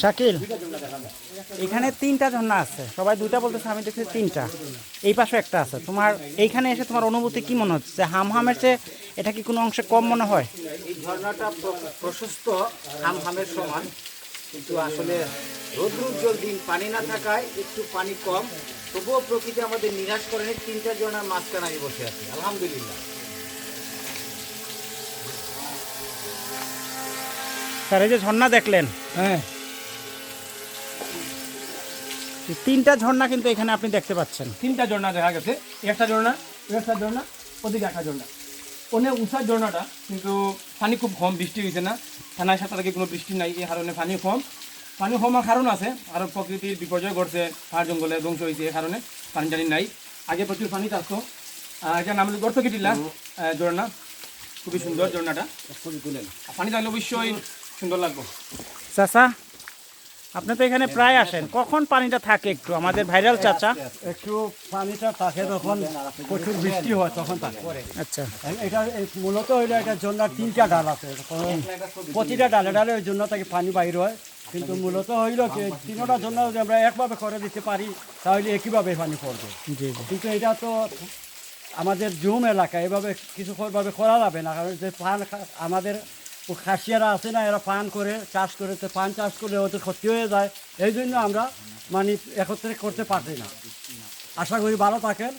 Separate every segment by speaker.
Speaker 1: শাকিল, এখানে 3টা ঝর্ণা আছে, সবাই 2টা বলতেছে, আমি দেখছি 3টা, এই পাশে একটা আছে। তোমার এইখানে এসে তোমার অনুভূতি কি মনে হচ্ছে? হামহামের চেয়ে এটা কি কোনো অংশে কম মনে হয়?
Speaker 2: এই ঝর্ণাটা প্রশস্ত হামহামের সমান, কিন্তু আসলে রৌদ্রোজ্জ্বল দিন, পানি না থাকায় একটু পানি কম, তবুও প্রকৃতি আমাদের নিরাশ করেনি। 3টা ঝর্ণার মাঝখানে আমি বসে আছি, আলহামদুলিল্লাহ।
Speaker 1: স্যার, এই যে ঝর্ণা দেখলেন,
Speaker 3: হ্যাঁ,
Speaker 1: 3টা ঝর্ণা কিন্তু এখানে আপনি দেখতে পাচ্ছেন।
Speaker 3: 3টা ঝর্ণা দেখা গেছে। একটা ঝর্ণা, ওদিকে একটা ঝর্ণা, অনেক উঁচার ঝর্ণাটা, কিন্তু পানি খুব কম, বৃষ্টি হয়েছে না, থানায় 7 তারিখে কোনো বৃষ্টি নাই, এই কারণে পানি কম। পানি কমার কারণ আছে, আরও প্রকৃতির বিপর্যয় ঘটছে, পাহাড় জঙ্গলে ধ্বংস হয়েছে, এই কারণে পানি টানি নাই। আগে প্রচুর পানি থাকতো। এটার নাম হলো গর্তকিটিলা ঝর্ণা, খুবই সুন্দর ঝর্ণাটা, পানি থাকলে অবশ্যই সুন্দর লাগবে।
Speaker 1: চাচা, আপনি তো এখানে প্রায় আসেন, কখন পানিটা থাকে একটু আমাদের ভাইরাল চাচা?
Speaker 4: একটু পানিটা থাকে যখন প্রচুর বৃষ্টি হয় তখন থাকে।
Speaker 1: আচ্ছা,
Speaker 4: এটা মূলত হইলো এটা জন্যার 3টা ডাল আছে, প্রতিটা ডালে ডালে ওই জন্য থেকে পানি বাইর হয়, কিন্তু মূলত হইল কি 3টা জন্য যদি আমরা একভাবে করে দিতে পারি তাহলে একইভাবে পানি পড়বে।
Speaker 1: জি।
Speaker 4: কিন্তু এটা তো আমাদের জুম এলাকা, এভাবে কিছুভাবে করা যাবে না, কারণ যে পান আমাদের খাসিয়ারা আছে না, এরা পান করে চাষ করে, তো পান চাষ করলে ওদের ক্ষতি হয়ে যায়, এই জন্য আমরা মানে একত্রে করতে পারছি না। আশা করি ভালো থাকেন।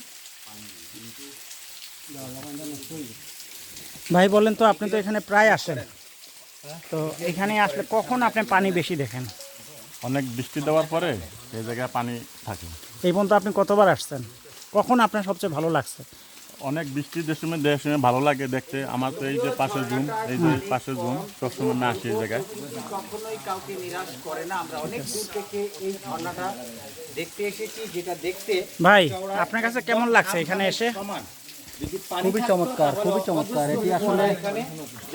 Speaker 1: ভাই বলেন তো, আপনি তো এখানে প্রায় আসেন, তো এখানে আসলে কখন আপনি পানি বেশি দেখেন?
Speaker 5: অনেক বৃষ্টি দেওয়ার পরে এই জায়গায় পানি থাকে।
Speaker 1: এই পর্যন্ত আপনি কতবার আসছেন? কখন আপনার সবচেয়ে ভালো লাগছে?
Speaker 5: অনেক বৃষ্টির দেওয়ার সময় ভালো লাগে দেখতে। আমার তো এই যে পাশে জুম, এই যে পাশে জুম, সবসময় আমি আসি এই জায়গায়।
Speaker 2: কখনোই কাউকে নিরাশ করে না। আমরা অনেক দূর থেকে এই ঝর্ণাটা দেখতে এসেছি, যেটা দেখতে
Speaker 1: ভাই, আপনার কাছে কেমন লাগছে এখানে এসে?
Speaker 4: খুবই চমৎকার, খুবই চমৎকার। এটি আসলে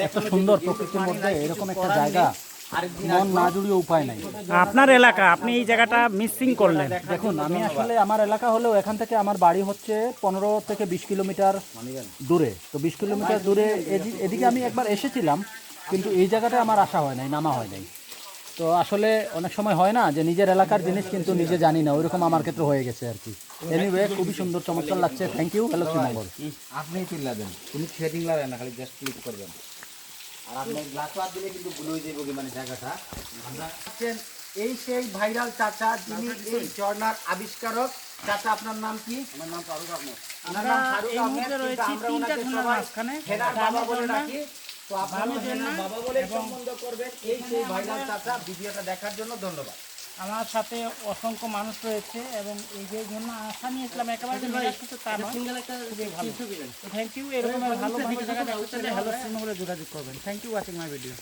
Speaker 4: এত সুন্দর প্রকৃতির মধ্যে এরকম একটা জায়গা, মন না জুড়িয়ে উপায় নাই।
Speaker 1: আপনার এলাকা, আপনি এই জায়গাটা মিসিং করলেন।
Speaker 4: দেখুন, আমি আসলে আমার এলাকা হলেও এখান থেকে আমার বাড়ি হচ্ছে 15 থেকে 20 কিলোমিটার দূরে। তো 20 কিলোমিটার দূরে এদিকে আমি একবার এসেছিলাম, কিন্তু এই জায়গাটা আমার আসা হয় নাই, নামা হয় নাই। তো আসলে অনেক সময় হয় না যে নিজের এলাকার জিনিস কিন্তু নিজে জানি না, ওইরকম আমার ক্ষেত্রে হয়ে গেছে আর কি। এনিওয়ে, খুবই সুন্দর, চমৎকার লাগছে। Thank you. হ্যালো শ্রীমঙ্গল।
Speaker 2: আপনি চিল্লাবেন, তুমি থ্রেডিং লাগাবেন না, খালি জাস্ট ক্লিক করবেন। আর আপনি গ্লাস হাত দিলে কিন্তু ভুল হয়ে যাবে মানে জায়গাটা। আমরা হচ্ছেন এই সেই ভাইরাল চাচা, যিনি এই ঝর্ণার আবিষ্কারক। চাচা, আপনার নাম কি? আমার নাম ফারুক আহমেদ। আপনার নাম ফারুক আহমেদ, কিন্তু আমরা ওনাকে সবাই হেনার বাবা বলে ডাকি। তো আপনারা হেনার বাবা বলে সম্বন্ধ করবেন। এই সেই ভাইরাল চাচা। ভিডিওটা দেখার জন্য ধন্যবাদ।
Speaker 1: আমার সাথে অসংখ্য মানুষ রয়েছে, এবং এই যে জন্য আশা নিয়েছিলাম একেবারে নিরাশ কিছু তা নয়, খুবই ভালো। Thank you. এরকম ভালো ভালো জায়গা দেখতে চাইলে হ্যালো শ্রীনগরে যোগাযোগ করবেন। Thank you watching my video.